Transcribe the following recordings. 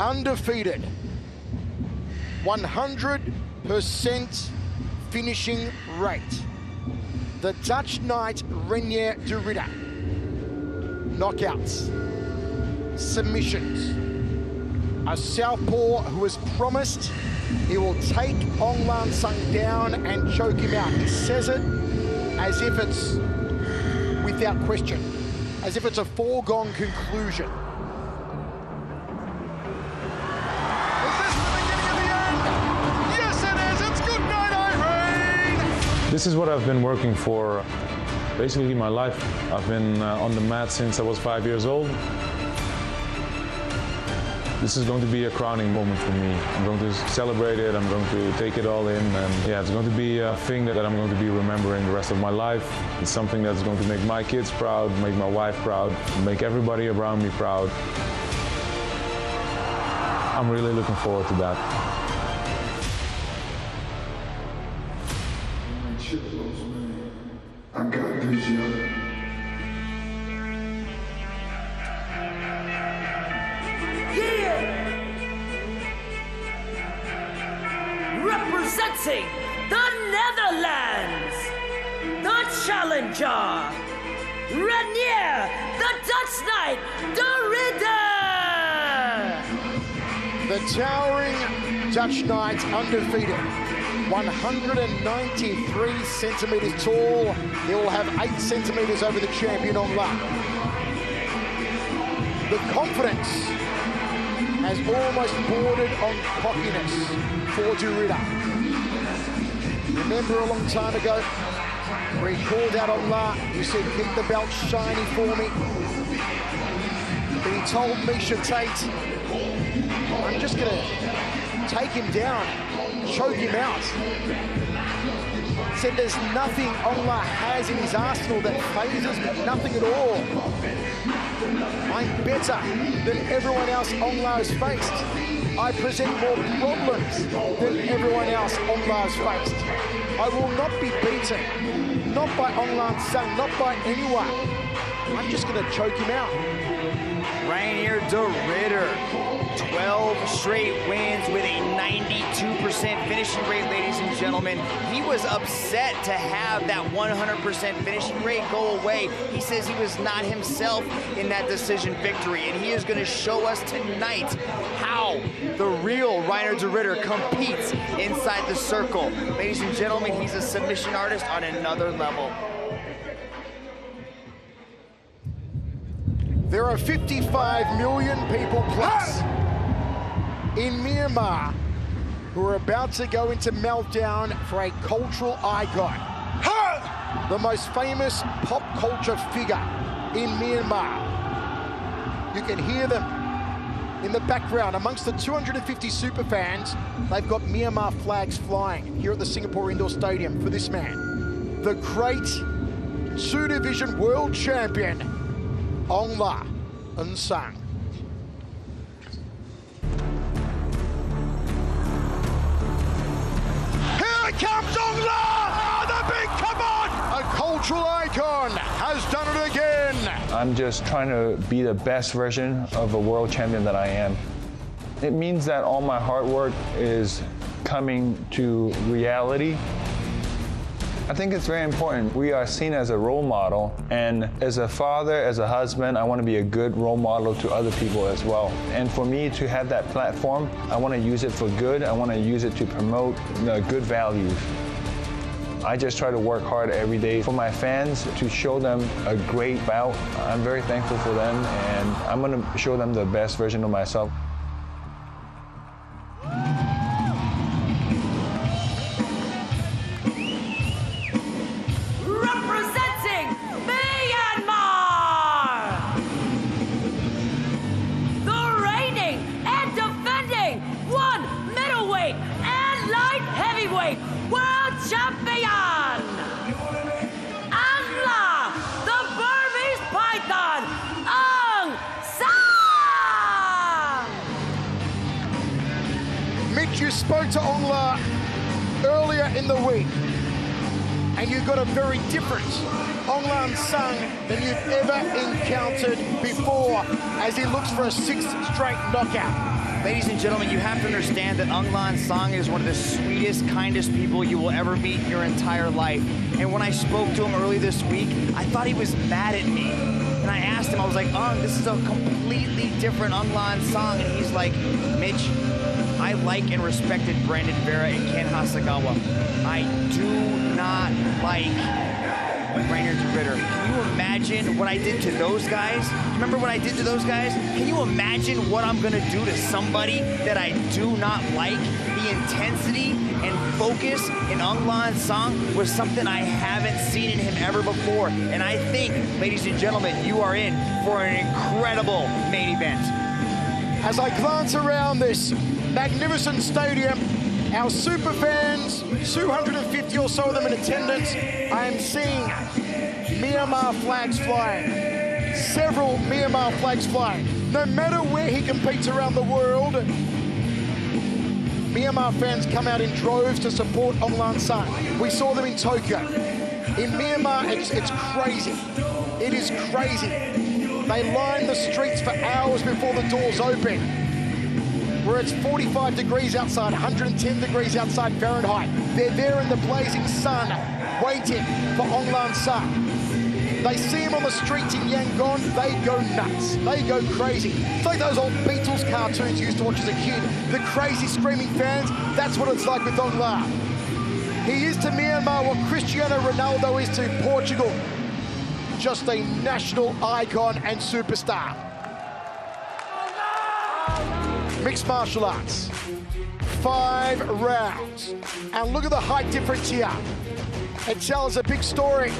undefeated, 100% finishing rate. The Dutch knight Reinier de Ridder. Knockouts, submissions. A southpaw who has promised he will take Aung San down and choke him out. He says it as if it's without question, as if it's a foregone conclusion. Is this the beginning of the end? Yes, it is. It's good night, Irene. This is what I've been working for basically my life. I've been on the mat since I was 5 years old. This is going to be a crowning moment for me. I'm going to celebrate it, I'm going to take it all in, and yeah, it's going to be a thing that I'm going to be remembering the rest of my life. It's something that's going to make my kids proud, make my wife proud, make everybody around me proud. I'm really looking forward to that. I got this, yo. Representing the Netherlands, the challenger, Reinier, the Dutch knight, de Ridder. The towering Dutch knight, undefeated, 193 centimeters tall. He will have 8 centimeters over the champion Aung. The confidence has almost bordered on cockiness for de Ridder. Remember a long time ago where he called out Aung, he said, "Keep the belt shiny for me." But he told Misha Tate, "I'm just gonna take him down, choke him out." Said there's nothing Aung has in his arsenal that phases me, nothing at all. I'm better than everyone else Aung has faced. I present more problems than everyone else Aung has faced. I will not be beaten, not by Aung San, not by anyone. I'm just gonna choke him out. Reinier de Ridder, 12 straight wins with a 92% finishing rate, ladies and gentlemen. He was upset to have that 100% finishing rate go away. He says he was not himself in that decision victory, and he is going to show us tonight how the real Reinier de Ridder competes inside the circle. Ladies and gentlemen, he's a submission artist on another level. There are 55 million people plus in Myanmar who are about to go into meltdown for a cultural icon. The most famous pop culture figure in Myanmar. You can hear them in the background. Amongst the 250 superfans, they've got Myanmar flags flying here at the Singapore Indoor Stadium for this man. The great 2-division world champion, Aung San. Here comes Aung! Oh, the big come on! A cultural icon has done it again. I'm just trying to be the best version of a world champion that I am. It means that all my hard work is coming to reality. I think it's very important. We are seen as a role model, and as a father, as a husband, I want to be a good role model to other people as well. And for me to have that platform, I want to use it for good. I want to use it to promote good values. I just try to work hard every day for my fans to show them a great bout. I'm very thankful for them, and I'm going to show them the best version of myself. World champion! Aung, the Burmese Python, Aung San! Mitch, you spoke to Aung earlier in the week, and you got a very different Aung San than you've ever encountered before as he looks for a 6th straight knockout. Ladies and gentlemen, you have to understand that Aung Sang is one of the sweetest, kindest people you will ever meet in your entire life. And when I spoke to him early this week, I thought he was mad at me. And I asked him, I was like, Aung, this is a completely different Aung Sang. And he's like, Mitch, I like and respected Brandon Vera and Ken Hasegawa. I do not like Reinier de Ridder. Can you imagine what I did to those guys? Remember what I did to those guys? Can you imagine what I'm gonna do to somebody that I do not like? The intensity and focus in Aung Sang was something I haven't seen in him ever before. And I think, ladies and gentlemen, you are in for an incredible main event. As I glance around this magnificent stadium, our super fans, 250 or so of them in attendance, I am seeing Myanmar flags flying. Several Myanmar flags flying. No matter where he competes around the world, Myanmar fans come out in droves to support Aung San. We saw them in Tokyo. In Myanmar, it's crazy. It is crazy. They line the streets for hours before the doors open, where it's 45 degrees outside, 110 degrees outside Fahrenheit. They're there in the blazing sun, waiting for Aung San. They see him on the streets in Yangon, they go nuts, they go crazy. It's like those old Beatles cartoons you used to watch as a kid. The crazy screaming fans, that's what it's like with Aung La. He is to Myanmar what Cristiano Ronaldo is to Portugal. Just a national icon and superstar. Mixed martial arts, 5 rounds. And look at the height difference here. It tells a big story.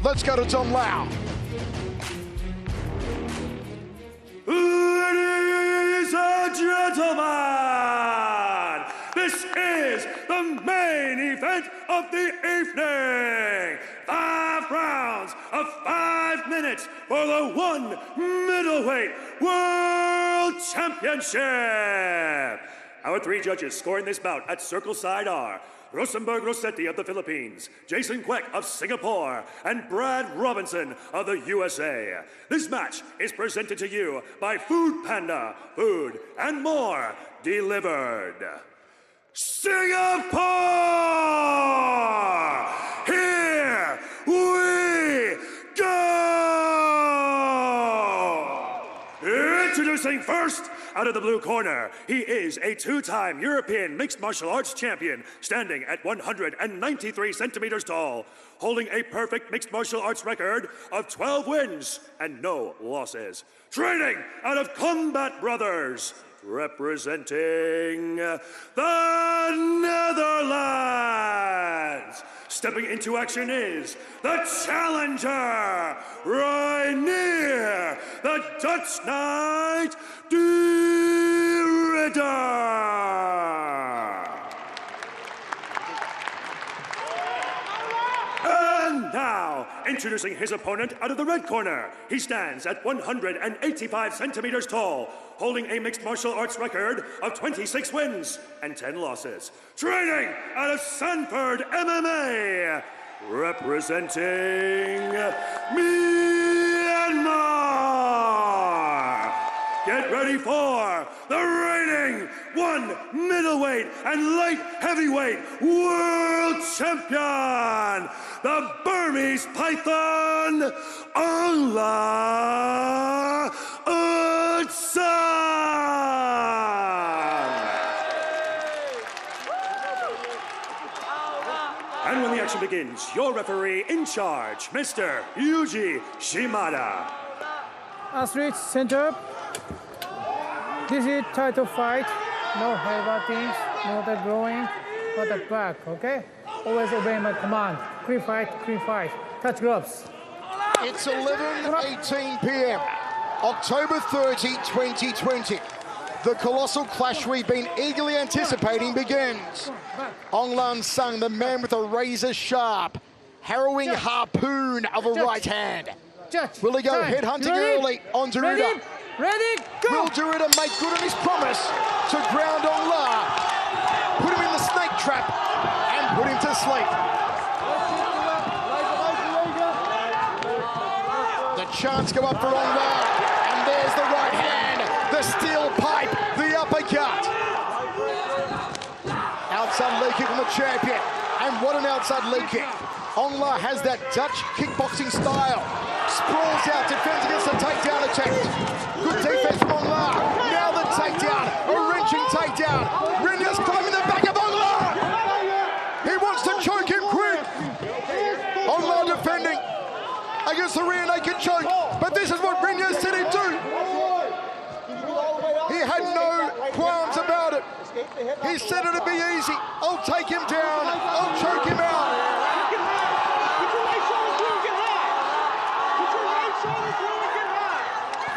Let's go to Tom Lau. Ladies and gentlemen, this is the main event of the evening. 5 rounds of 5 minutes for the 1 middleweight world championship. Our 3 judges scoring this bout at Circle Side are Rosenberg Rossetti of the Philippines, Jason Kwek of Singapore, and Brad Robinson of the USA. This match is presented to you by Food Panda, food and more delivered. Singapore! Here we go! Introducing first, out of the blue corner, he is a 2-time European mixed martial arts champion, standing at 193 centimeters tall, holding a perfect mixed martial arts record of 12 wins and no losses. Training out of Combat Brothers, representing the Netherlands. Stepping into action is the challenger, Reinier, the Dutch Knight de Ridder. And now, introducing his opponent out of the red corner. He stands at 185 centimeters tall, holding a mixed martial arts record of 26 wins and 10 losses. Training out of Sanford MMA, representing Myanmar. Get ready for the reigning 1 middleweight and light heavyweight world champion, the Burmese Python, Aung San. And when the action begins, your referee in charge, Mr. Yuji Shimada. Athletes center. This is title fight. No headbutting, no the drawing, not the back, okay? Always obey my command. Clean fight, clean fight. Touch gloves. It's 11:18 p.m. October 30, 2020. The colossal clash we've been eagerly anticipating begins. Aung San, the man with a razor-sharp, harrowing harpoon of a right hand. Will he go headhunting early on de Ridder? Ready, go! Will de Ridder make good on his promise to ground Aung La, put him in the snake trap, and put him to sleep? The chants go up for Aung La, and there's the right hand. the steel pipe, the uppercut. Outside leg kick from the champion. And what an outside leg kick. Aung has that Dutch kickboxing style. Sprawls out, defends against the takedown attempt. Good defense from Aung. Now the takedown, a wrenching takedown. Reinier's climbing the back of Aung. He wants to choke him quick. Aung defending against the rear naked choke. But this is what Reinier said he'd do. He had no qualms about it. He said it'd be easy. I'll take him down. I'll choke him out.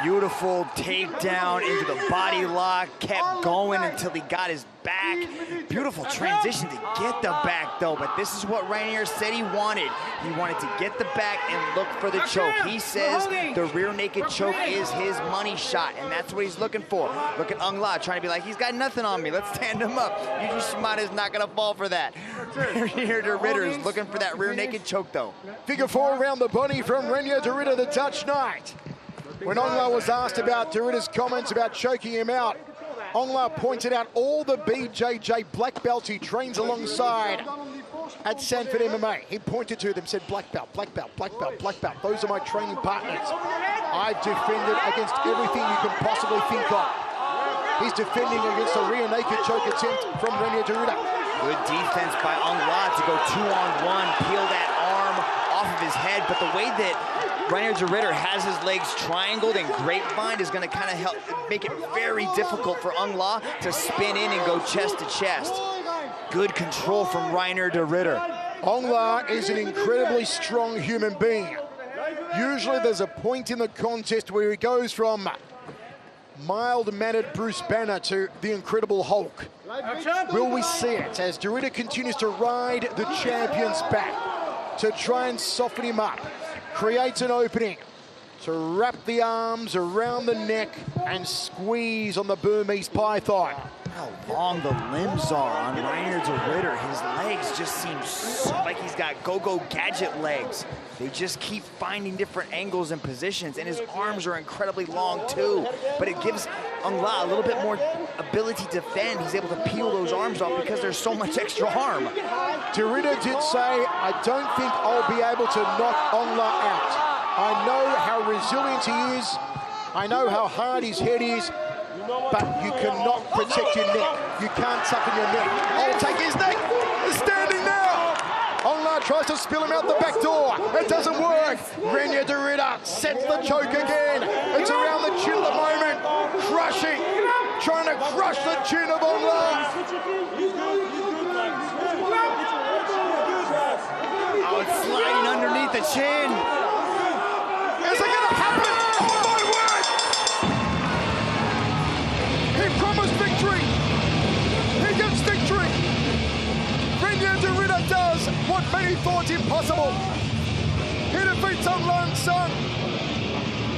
Beautiful takedown into the body lock, kept going until he got his back. Beautiful transition to get the back though, but this is what Reinier said he wanted. He wanted to get the back and look for the choke. He says the rear naked choke is his money shot, and that's what he's looking for. Look at Aung trying to be like, he's got nothing on me, let's stand him up. Yuji Shimada is not gonna fall for that. Reinier de Ridder is looking for that rear naked choke though. Figure four around the body from Reinier de Ridder, the Dutch Knight. When Aung was asked about de Ridder's comments about choking him out, Aung pointed out all the BJJ black belts he trains alongside at Sanford MMA. He pointed to them, said black belt, black belt, black belt, black belt. Those are my training partners. I've defended against everything you can possibly think of. He's defending against a rear naked choke attempt from Reinier de Ridder. Good defense by Aung to go 2-on-1, peel that arm off of his head, but the way that Reinier de Ridder has his legs triangled and grapevine is going to kind of help make it very difficult for Aung to spin in and go chest to chest. Good control from Reinier de Ridder. Aung is an incredibly strong human being. Usually there's a point in the contest where he goes from mild-mannered Bruce Banner to the Incredible Hulk. Will we see it as de Ridder continues to ride the champion's back to try and soften him up? Creates an opening to wrap the arms around the neck and squeeze on the Burmese python. How long the limbs are on Reinier de Ridder. His legs just seem so like he's got go-go gadget legs. They just keep finding different angles and positions, and his arms are incredibly long too. But it gives Aung a little bit more ability to defend. He's able to peel those arms off because there's so much extra arm. De Ridder did say, I don't think I'll be able to knock Aung out. I know how resilient he is. I know how hard his head is. But you cannot protect your neck. You can't tuck in your neck. I'll take his neck. He's standing now. Aung tries to spill him out the back door. It doesn't work. Reinier de Ridder sets the choke again. It's around the chin at the moment. Crushing. Trying to crush the chin of Aung. Oh, it's sliding underneath the chin. Is it going to happen? Oh, my word! He promised victory. He gets victory. Reinier de Ridder does what many thought impossible. He defeats Aung San.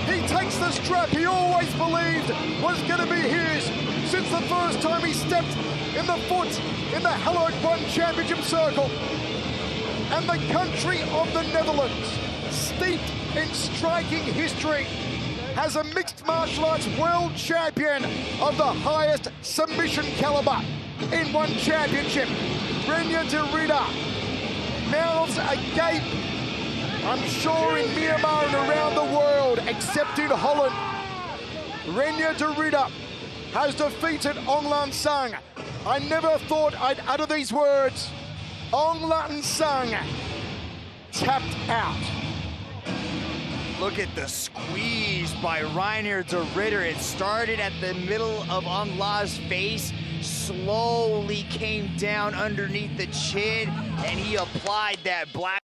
He takes the strap he always believed was going to be his since the first time he stepped in the foot in the hallowed One Championship circle. And the country of the Netherlands, steeped in striking history, has a mixed martial arts world champion of the highest submission caliber in One Championship. Reinier de Ridder mouths agape, I'm sure in Myanmar and around the world, except in Holland. Reinier de Ridder has defeated Aung San. I never thought I'd utter these words. Aung San tapped out. Look at the squeeze by Reinier de Ridder. It started at the middle of Aung's face, slowly came down underneath the chin, and he applied that black